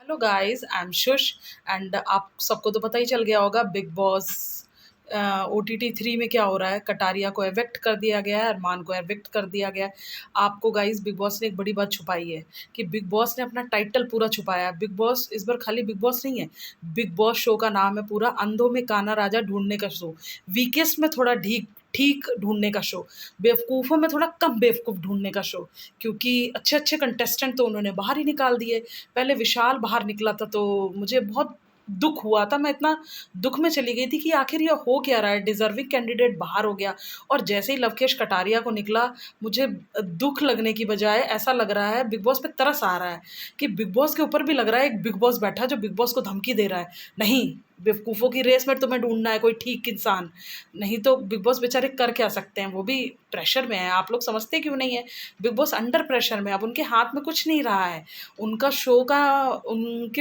Hello guys, I am shush. And आप सबको तो पता ही चल गया होगा बिग बॉस OTT 3 में क्या हो रहा है। कटारिया को एविक्ट कर दिया गया है, अरमान को एविक्ट कर दिया गया है। आपको गाइस बिग बॉस ने एक बड़ी बात छुपाई है कि बिग बॉस ने अपना टाइटल पूरा छुपाया है। बिग बॉस इस बार खाली बिग बॉस नहीं है, बिग बॉस शो का नाम है पूरा अंधों में काना राजा ढूंढने का शो। वीकेस्ट में थोड़ा ठीक ठीक ढूंढने का शो, बेवकूफ़ों में थोड़ा कम बेवकूफ़ ढूंढने का शो। क्योंकि अच्छे अच्छे कंटेस्टेंट तो उन्होंने बाहर ही निकाल दिए। पहले विशाल बाहर निकला था तो मुझे बहुत दुख हुआ था। मैं इतना दुख में चली गई थी कि आखिर ये हो क्या रहा है, डिजर्विंग कैंडिडेट बाहर हो गया। और जैसे ही लवकेश कटारिया को निकला, मुझे दुख लगने की बजाय ऐसा लग रहा है, बिग बॉस पे तरस आ रहा है कि बिग बॉस के ऊपर भी लग रहा है एक बिग बॉस बैठा जो बिग बॉस को धमकी दे रहा है, नहीं बेवकूफ़ों की रेस में तुम्हें ढूंढना है कोई ठीक इंसान। नहीं तो बिग बॉस बेचारे कर क्या सकते हैं, वो भी प्रेशर में है। आप लोग समझते क्यों नहीं है, बिग बॉस अंडर प्रेशर में। अब उनके हाथ में कुछ नहीं रहा है। उनके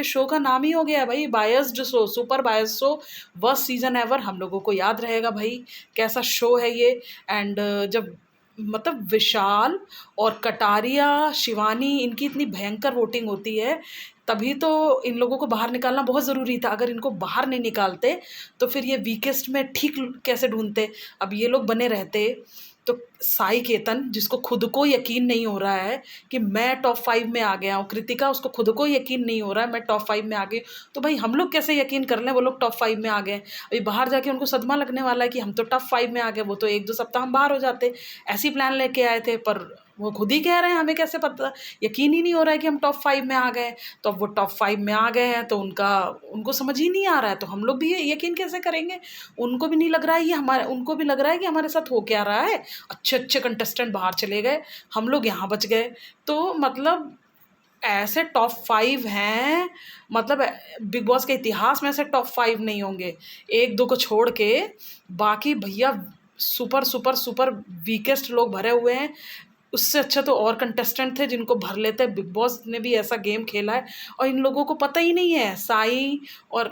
शो का नाम ही हो गया है भाई biased show, super biased show, worst season ever. हम लोगों को याद रहेगा भाई कैसा शो है ये। एंड जब मतलब विशाल और कटारिया, शिवानी, इनकी इतनी भयंकर वोटिंग होती है, तभी तो इन लोगों को बाहर निकालना बहुत ज़रूरी था। अगर इनको बाहर नहीं निकालते तो फिर ये वीकेस्ट में ठीक कैसे ढूंढते। अब ये लोग बने रहते तो साई केतन, जिसको खुद को यकीन नहीं हो रहा है कि मैं टॉप 5 में आ गया हूँ, कृतिका उसको खुद को यकीन नहीं हो रहा है मैं टॉप 5 में आ गई, तो भाई हम लोग कैसे यकीन कर लें वो लोग टॉप 5 में आ गए। अभी बाहर जाके उनको सदमा लगने वाला है कि हम तो टॉप 5 में आ गए, वो तो 1-2 सप्ताह हम बाहर हो जाते। ऐसी प्लान लेके आए थे, पर वो खुद ही कह रहे हैं हमें कैसे पता, यकीन ही नहीं हो रहा है कि हम टॉप 5 में आ गए। तो अब वो टॉप 5 में आ गए हैं तो उनको समझ ही नहीं आ रहा है, तो हम लोग भी ये यकीन कैसे करेंगे। उनको भी नहीं लग रहा है ये हमारे, उनको भी लग रहा है कि हमारे साथ हो क्या रहा है। अच्छे अच्छे कंटेस्टेंट बाहर चले गए, हम लोग यहाँ बच गए। तो मतलब ऐसे टॉप 5 हैं, मतलब बिग बॉस के इतिहास में ऐसे टॉप 5 नहीं होंगे, 1-2 को छोड़ के। बाकी भैया सुपर सुपर सुपर वीकेस्ट लोग भरे हुए हैं। उससे अच्छा तो और कंटेस्टेंट थे जिनको भर लेते हैं। बिग बॉस ने भी ऐसा गेम खेला है और इन लोगों को पता ही नहीं है, साई और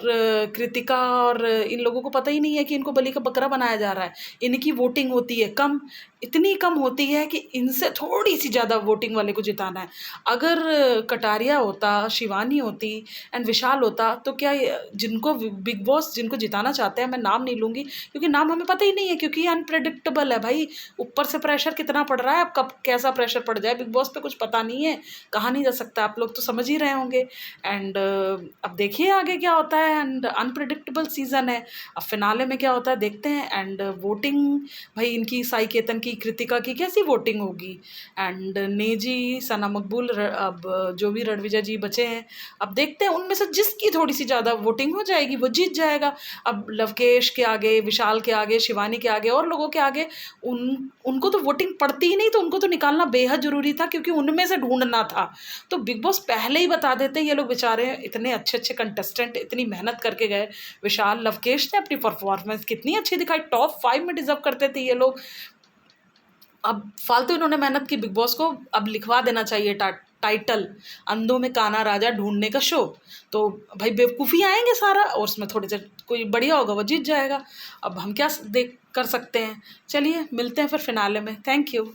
कृतिका और इन लोगों को पता ही नहीं है कि इनको बलि का बकरा बनाया जा रहा है। इनकी वोटिंग होती है कम, इतनी कम होती है कि इनसे थोड़ी सी ज़्यादा वोटिंग वाले को जिताना है। अगर कटारिया होता, शिवानी होती एंड विशाल होता तो क्या जिनको बिग बॉस जिनको जिताना चाहते हैं, मैं नाम नहीं लूँगी क्योंकि नाम हमें पता ही नहीं है, क्योंकि ये अनप्रेडिक्टेबल है भाई। ऊपर से प्रेशर कितना पड़ रहा है, अब कब कैसा प्रेशर पड़ जाए बिग बॉस पे कुछ पता नहीं है, कहा नहीं जा सकता। आप लोग तो समझ ही रहे होंगे। एंड अब देखिए आगे क्या होता है। एंड अनप्रेडिक्टेबल सीज़न है, अब फिनाले में क्या होता है देखते हैं। एंड वोटिंग भाई इनकी, साई केतन की, कृतिका की कैसी वोटिंग होगी। एंड नेजी, सना मकबूल, अब जो भी रणविजय जी बचे हैं, अब देखते हैं उनमें से जिसकी थोड़ी सी ज़्यादा वोटिंग हो जाएगी वो जीत जाएगा। अब लवकेश के आगे, विशाल के आगे, शिवानी के आगे और लोगों के आगे उनको तो वोटिंग पड़ती ही नहीं, तो उनको तो निकालना बेहद ज़रूरी था क्योंकि उनमें से ढूंढना था। तो बिग बॉस पहले ही बता देते, ये लोग बेचारे इतने अच्छे अच्छे कंटेस्टेंट इतनी मेहनत करके गए। विशाल, लवकेश ने अपनी परफॉर्मेंस कितनी अच्छी दिखाई, टॉप 5 में डिजर्व करते थे ये लोग। अब फालतू इन्होंने मेहनत की बिग बॉस को, अब लिखवा देना चाहिए टाइटल अंधों में काना राजा ढूंढने का शो। तो भाई बेवकूफ़ी आएंगे सारा, और उसमें थोड़े से कोई बढ़िया होगा वो जीत जाएगा। अब हम क्या देख कर सकते हैं। चलिए मिलते हैं फिर फिनाले में। Thank you.